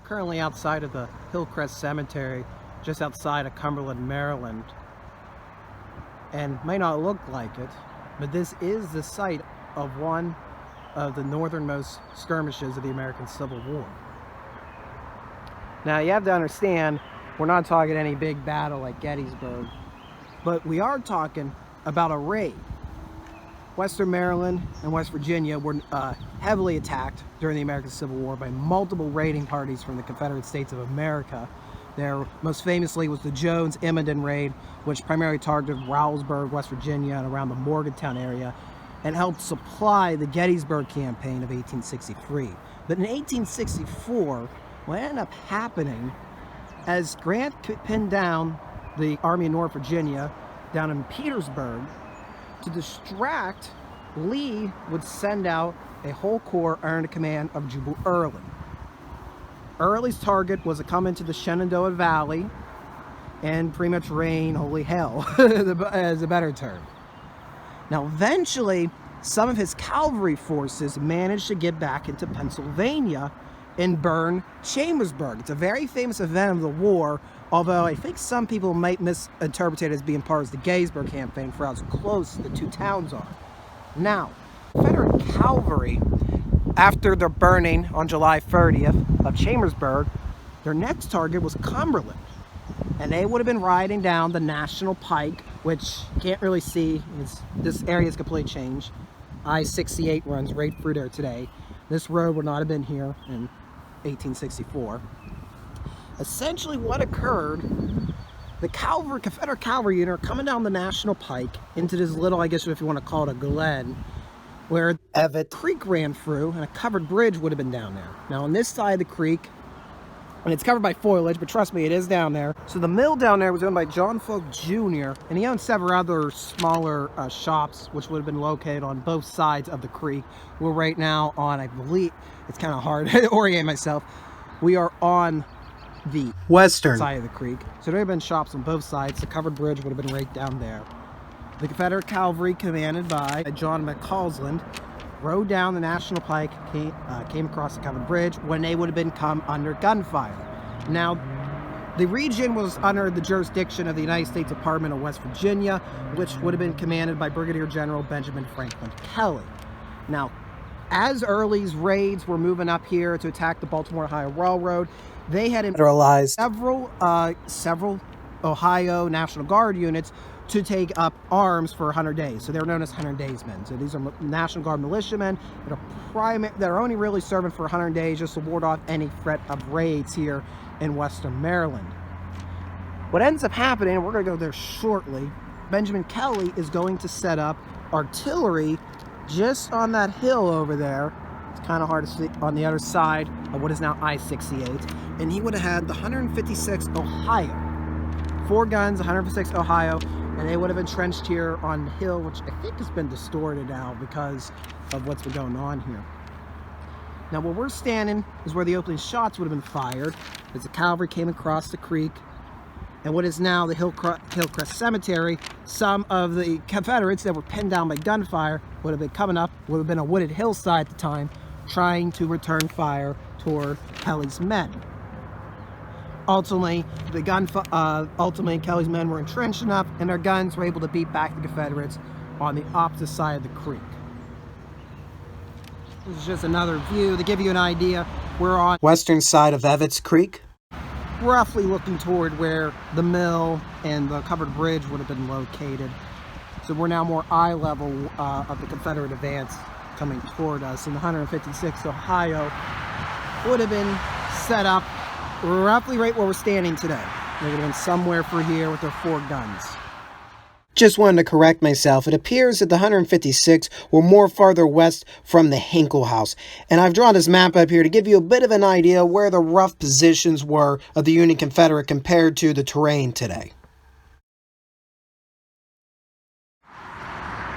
currently outside of the Hillcrest Cemetery, just outside of Cumberland, Maryland. And may not look like it, but this is the site of one of the northernmost skirmishes of the American Civil War. Now you have to understand, we're not talking any big battle like Gettysburg, but we are talking about a raid. Western Maryland and West Virginia were heavily attacked during the American Civil War by multiple raiding parties from the Confederate States of America. There most famously was the Jones-Emmondon raid, which primarily targeted Rowellsburg, West Virginia, and around the Morgantown area, and helped supply the Gettysburg campaign of 1863. But in 1864, what ended up happening, as Grant pinned down the Army of North Virginia down in Petersburg, to distract, Lee would send out a whole corps under the command of Jubal Early. Early's target was to come into the Shenandoah Valley and pretty much rain holy hell, as a better term. Now eventually, some of his cavalry forces managed to get back into Pennsylvania and burn Chambersburg. It's a very famous event of the war, although I think some people might misinterpret it as being part of the Gettysburg campaign for how close the two towns are. Now, Confederate cavalry, after the burning on July 30th of Chambersburg, their next target was Cumberland. And they would have been riding down the National Pike, which you can't really see. This area is completely changed. I-68 runs right through there today. This road would not have been here in 1864. Essentially what occurred, the Confederate cavalry unit are coming down the National Pike into this little, I guess if you want to call it a glen, where Evett Creek ran through, and a covered bridge would have been down there. Now on this side of the creek, and it's covered by foliage, but trust me, it is down there. So the mill down there was owned by John Folck Jr., and he owned several other smaller shops, which would have been located on both sides of the creek. We're right now on, I believe, it's kind of hard to orient myself. We are on the western side of the creek. So there have been shops on both sides. The covered bridge would have been right down there. The Confederate cavalry, commanded by John McCausland, rode down the National Pike, came across the covered bridge when they would have been come under gunfire. Now, the region was under the jurisdiction of the United States Department of West Virginia, which would have been commanded by Brigadier General Benjamin Franklin Kelly. Now, as Early's raids were moving up here to attack the Baltimore-Ohio Railroad, they had federalized several Ohio National Guard units to take up arms for 100 days. So they were known as 100 Days men. So these are National Guard militiamen that are only really serving for 100 days just to ward off any threat of raids here in Western Maryland. What ends up happening, and we're going to go there shortly, Benjamin Kelly is going to set up artillery just on that hill over there. It's kind of hard to see, on the other side of what is now I-68. And he would have had the 156th Ohio. 4 guns, 156th Ohio, and they would have entrenched here on the hill, which I think has been distorted now because of what's been going on here. Now where we're standing is where the opening shots would have been fired as the cavalry came across the creek, and what is now the Hillcrest Cemetery. Some of the Confederates that were pinned down by gunfire would have been coming up, would have been a wooded hillside at the time, trying to return fire toward Kelly's men. Ultimately, Kelly's men were entrenched enough, and their guns were able to beat back the Confederates on the opposite side of the creek. This is just another view to give you an idea. We're on western side of Evett's Creek, roughly looking toward where the mill and the covered bridge would have been located. So we're now more eye level of the Confederate advance coming toward us, and the 156th Ohio would have been set up roughly right where we're standing today. They would have been somewhere for here with their 4 guns. Just wanted to correct myself. It appears that the 156 were more farther west from the Hinkle House. And I've drawn this map up here to give you a bit of an idea where the rough positions were of the Union Confederate compared to the terrain today.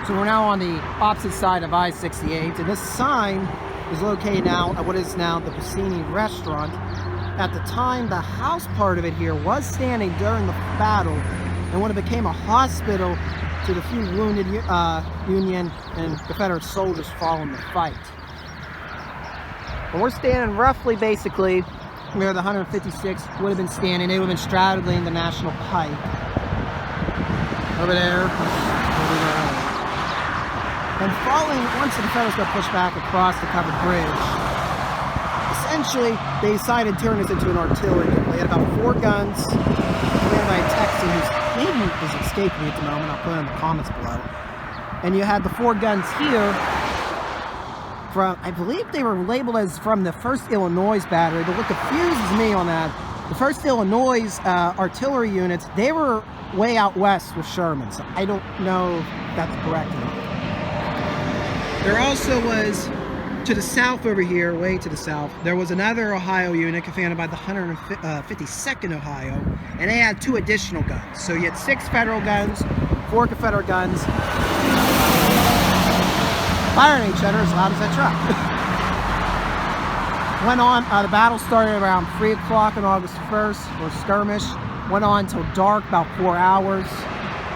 So we're now on the opposite side of I-68, and this sign is located now at what is now the Piscini Restaurant. At the time, the house part of it here was standing during the battle, and when it became a hospital to the few wounded Union and Confederate soldiers following the fight. And we're standing roughly, basically, where the 156 would have been standing. They would have been straddling the National Pike. Over there. Over there. And following, once the Confederates got pushed back across the covered bridge, essentially they decided to turn this into an artillery unit. They had about 4 guns, commanded by a Texan whose name is escaping me at the moment. I'll put it in the comments below. And you had the 4 guns here from, I believe they were labeled as from the 1st Illinois battery, but what confuses me on that, the 1st Illinois artillery units, they were way out west with Sherman, so I don't know if that's correct or not. There also was, to the south over here, way to the south, there was another Ohio unit commanded by the 152nd Ohio, and they had 2 additional guns. So you had 6 federal guns, 4 Confederate guns, firing at each other as loud as that truck. Went on, the battle started around 3 o'clock on August 1st, or skirmish. Went on until dark, about 4 hours.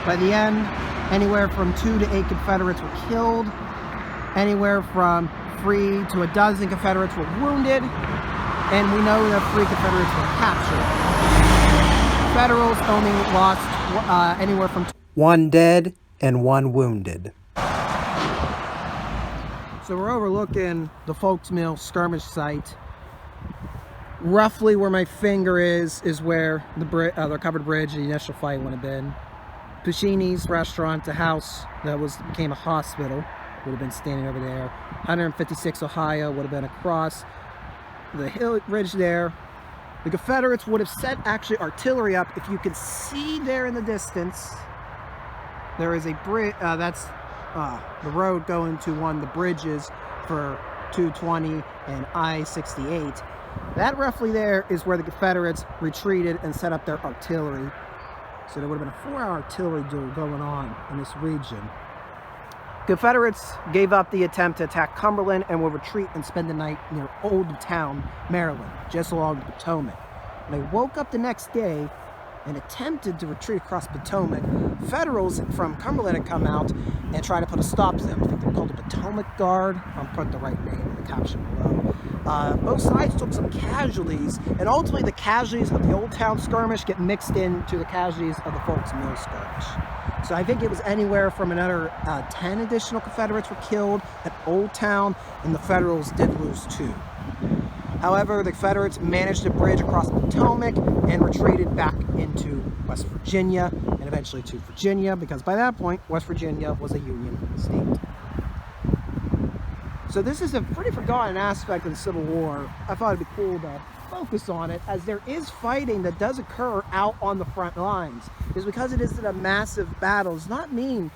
By the end, anywhere from 2 to 8 Confederates were killed. Anywhere from 3 to a dozen Confederates were wounded. And we know that 3 Confederates were captured. Federals only lost anywhere from 1 dead and 1 wounded. So we're overlooking the Folck's Mill skirmish site. Roughly where my finger is where the covered bridge, the initial fight would have been. Puccini's restaurant, the house that became a hospital, would have been standing over there. 156 Ohio would have been across the hill ridge there. The Confederates would have set actually artillery up. If you can see there in the distance, there is a bridge, that's the road going to one of the bridges for 220 and I-68. That roughly there is where the Confederates retreated and set up their artillery. So there would have been a 4-hour artillery duel going on in this region. Confederates gave up the attempt to attack Cumberland and will retreat and spend the night near Oldtown, Maryland, just along the Potomac. When they woke up the next day and attempted to retreat across Potomac, Federals from Cumberland had come out and tried to put a stop to them. I think they're called the Potomac Guard. I'll put the right name in the caption below. Both sides took some casualties, and ultimately the casualties of the Old Town skirmish get mixed into the casualties of the Folck's Mill skirmish. So I think it was anywhere from another 10 additional Confederates were killed at Old Town, and the Federals did lose 2. However, the Confederates managed to bridge across Potomac and retreated back into West Virginia, and eventually to Virginia, because by that point, West Virginia was a Union state. So this is a pretty forgotten aspect of the Civil War. I thought it'd be cool to focus on it, as there is fighting that does occur out on the front lines. Is because it isn't a massive battle does not mean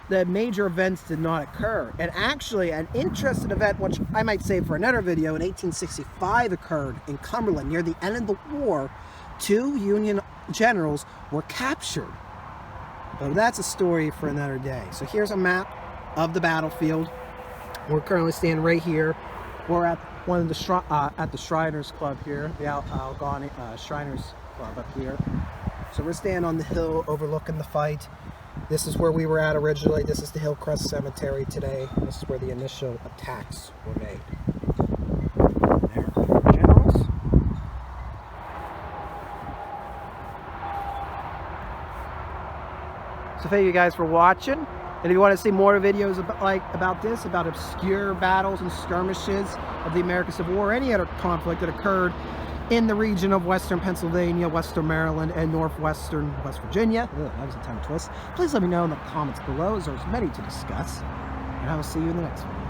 that major events did not occur. And actually, an interesting event, which I might save for another video, in 1865 occurred in Cumberland. Near the end of the war, 2 Union generals were captured. But that's a story for another day. So here's a map of the battlefield. We're currently standing right here. We're at one of the at the Shriners Club here, the Algonquin Shriners Club up here. So we're standing on the hill overlooking the fight. This is where we were at originally. This is the Hillcrest Cemetery today. This is where the initial attacks were made. There, generals. So thank you guys for watching. And if you want to see more videos about this, about obscure battles and skirmishes of the American Civil War, or any other conflict that occurred in the region of Western Pennsylvania, Western Maryland, and Northwestern West Virginia, that was a tongue twist, please let me know in the comments below, as there's many to discuss. And I will see you in the next one.